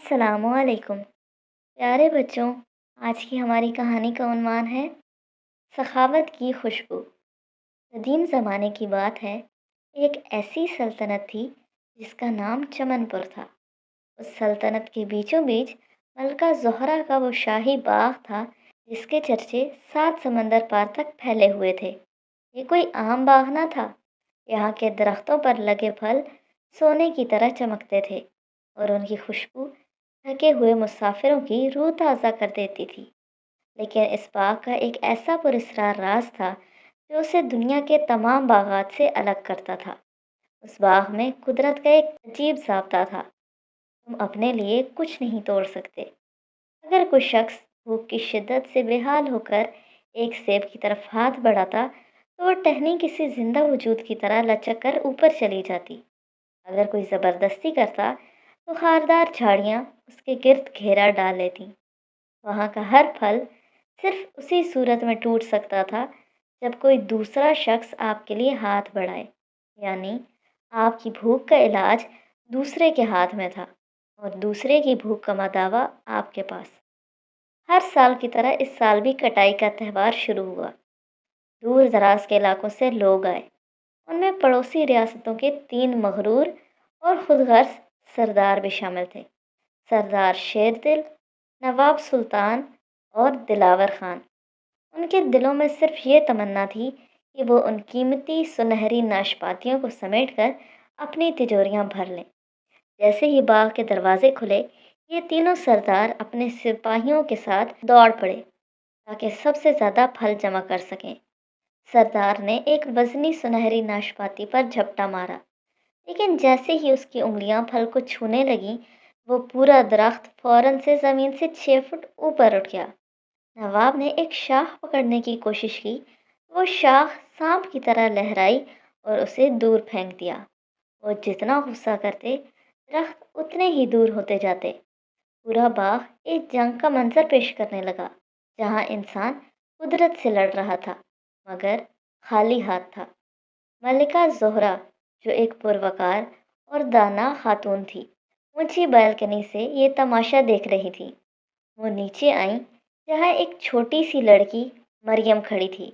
السلام علیکم پیارے بچوں، آج کی ہماری کہانی کا عنوان ہے سخاوت کی خوشبو۔ قدیم زمانے کی بات ہے، ایک ایسی سلطنت تھی جس کا نام چمن پور تھا۔ اس سلطنت کے بیچوں بیچ ملکہ زہرا کا وہ شاہی باغ تھا جس کے چرچے 7 سمندر پار تک پھیلے ہوئے تھے۔ یہ کوئی عام باغ نہ تھا، یہاں کے درختوں پر لگے پھل سونے کی طرح چمکتے تھے اور ان کی خوشبو تھکے ہوئے مسافروں کی روح تازہ کر دیتی تھی۔ لیکن اس باغ کا ایک ایسا پراسرار راز تھا جو اسے دنیا کے تمام باغات سے الگ کرتا تھا۔ اس باغ میں قدرت کا ایک عجیب ضابطہ تھا، تم اپنے لیے کچھ نہیں توڑ سکتے۔ اگر کوئی شخص بھوک کی شدت سے بے حال ہو کر ایک سیب کی طرف ہاتھ بڑھاتا تو وہ ٹہنی کسی زندہ وجود کی طرح لچک کر اوپر چلی جاتی۔ اگر کوئی زبردستی کرتا تو خاردار جھاڑیاں اس کے گرد گھیرا ڈال لیتیں۔ وہاں کا ہر پھل صرف اسی صورت میں ٹوٹ سکتا تھا جب کوئی دوسرا شخص آپ کے لیے ہاتھ بڑھائے، یعنی آپ کی بھوک کا علاج دوسرے کے ہاتھ میں تھا اور دوسرے کی بھوک کا مداوا آپ کے پاس۔ ہر سال کی طرح اس سال بھی کٹائی کا تہوار شروع ہوا۔ دور دراز کے علاقوں سے لوگ آئے، ان میں پڑوسی ریاستوں کے 3 مغرور اور خود غرض سردار بھی شامل تھے، سردار شیر دل، نواب سلطان اور دلاور خان۔ ان کے دلوں میں صرف یہ تمنا تھی کہ وہ ان قیمتی سنہری ناشپاتیوں کو سمیٹ کر اپنی تجوریاں بھر لیں۔ جیسے ہی باغ کے دروازے کھلے، یہ تینوں سردار اپنے سپاہیوں کے ساتھ دوڑ پڑے تاکہ سب سے زیادہ پھل جمع کر سکیں۔ سردار نے ایک وزنی سنہری ناشپاتی پر جھپٹا مارا، لیکن جیسے ہی اس کی انگلیاں پھل کو چھونے لگیں، وہ پورا درخت فوراً سے زمین سے 6 فٹ اوپر اٹھ گیا۔ نواب نے ایک شاخ پکڑنے کی کوشش کی، وہ شاخ سانپ کی طرح لہرائی اور اسے دور پھینک دیا۔ وہ جتنا غصہ کرتے، درخت اتنے ہی دور ہوتے جاتے۔ پورا باغ ایک جنگ کا منظر پیش کرنے لگا، جہاں انسان قدرت سے لڑ رہا تھا مگر خالی ہاتھ تھا۔ ملکہ زہرا، جو ایک پروقار اور دانا خاتون تھی، اونچی بالکنی سے یہ تماشا دیکھ رہی تھی۔ وہ نیچے آئیں جہاں ایک چھوٹی سی لڑکی مریم کھڑی تھی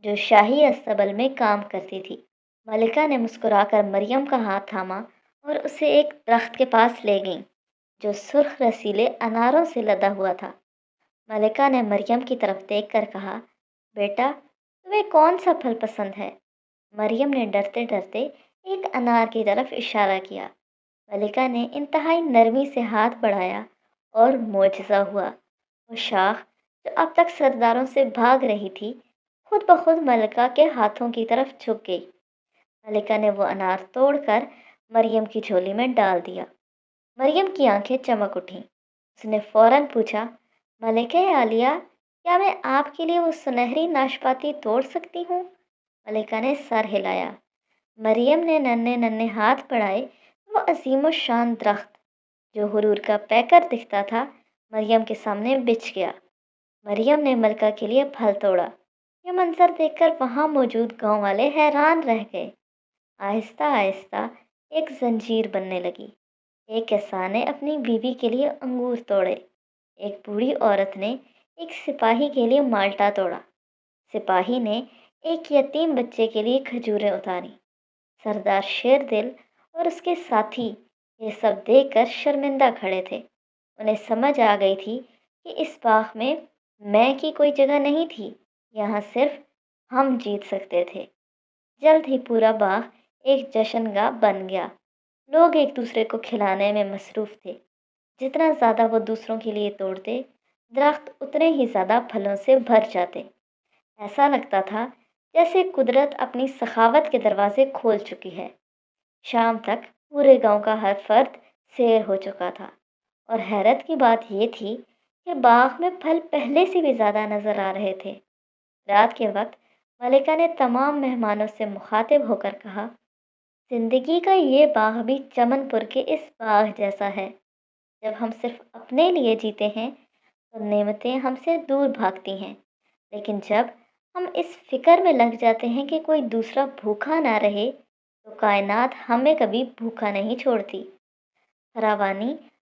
جو شاہی استبل میں کام کرتی تھی۔ ملکہ نے مسکرا کر مریم کا ہاتھ تھاما اور اسے ایک درخت کے پاس لے گئیں جو سرخ رسیلے اناروں سے لدا ہوا تھا۔ ملکہ نے مریم کی طرف دیکھ کر کہا، بیٹا تمہیں کون سا پھل پسند ہے؟ مریم نے ڈرتے ڈرتے ایک انار کی طرف اشارہ کیا۔ ملکہ نے انتہائی نرمی سے ہاتھ بڑھایا اور معجزہ ہوا۔ وہ شاخ جو اب تک سرداروں سے بھاگ رہی تھی، خود بخود ملکہ کے ہاتھوں کی طرف جھک گئی۔ ملکہ نے وہ انار توڑ کر مریم کی جھولی میں ڈال دیا۔ مریم کی آنکھیں چمک اٹھیں۔ اس نے فوراً پوچھا، ملکہ عالیہ، کیا میں آپ کے لیے وہ سنہری ناشپاتی توڑ سکتی ہوں؟ ملکہ نے سر ہلایا۔ مریم نے ننھے ننھے ہاتھ بڑھائے۔ وہ عظیم و شان درخت جو حرور کا پیکر دکھتا تھا، مریم کے سامنے بچھ گیا۔ مریم نے ملکہ کے لیے پھل توڑا۔ یہ منظر دیکھ کر وہاں موجود گاؤں والے حیران رہ گئے۔ آہستہ آہستہ ایک زنجیر بننے لگی۔ ایک کسان نے اپنی بیوی کے لیے انگور توڑے، ایک بوڑھی عورت نے ایک سپاہی کے لیے مالٹا توڑا، سپاہی نے ایک یتیم بچے کے لیے کھجوریں اتاری۔ سردار شیر دل اور اس کے ساتھی یہ سب دیکھ کر شرمندہ کھڑے تھے۔ انہیں سمجھ آ گئی تھی کہ اس باغ میں کی کوئی جگہ نہیں تھی، یہاں صرف ہم جیت سکتے تھے۔ جلد ہی پورا باغ ایک جشن گاہ بن گیا۔ لوگ ایک دوسرے کو کھلانے میں مصروف تھے۔ جتنا زیادہ وہ دوسروں کے لیے توڑتے، درخت اتنے ہی زیادہ پھلوں سے بھر جاتے۔ ایسا لگتا تھا جیسے قدرت اپنی سخاوت کے دروازے کھول چکی ہے۔ شام تک پورے گاؤں کا ہر فرد سیر ہو چکا تھا، اور حیرت کی بات یہ تھی کہ باغ میں پھل پہلے سے بھی زیادہ نظر آ رہے تھے۔ رات کے وقت ملکہ نے تمام مہمانوں سے مخاطب ہو کر کہا، زندگی کا یہ باغ بھی چمن پور کے اس باغ جیسا ہے۔ جب ہم صرف اپنے لیے جیتے ہیں تو نعمتیں ہم سے دور بھاگتی ہیں، لیکن جب ہم اس فکر میں لگ جاتے ہیں کہ کوئی دوسرا بھوکا نہ رہے تو کائنات ہمیں کبھی بھوکا نہیں چھوڑتی۔ فراوانی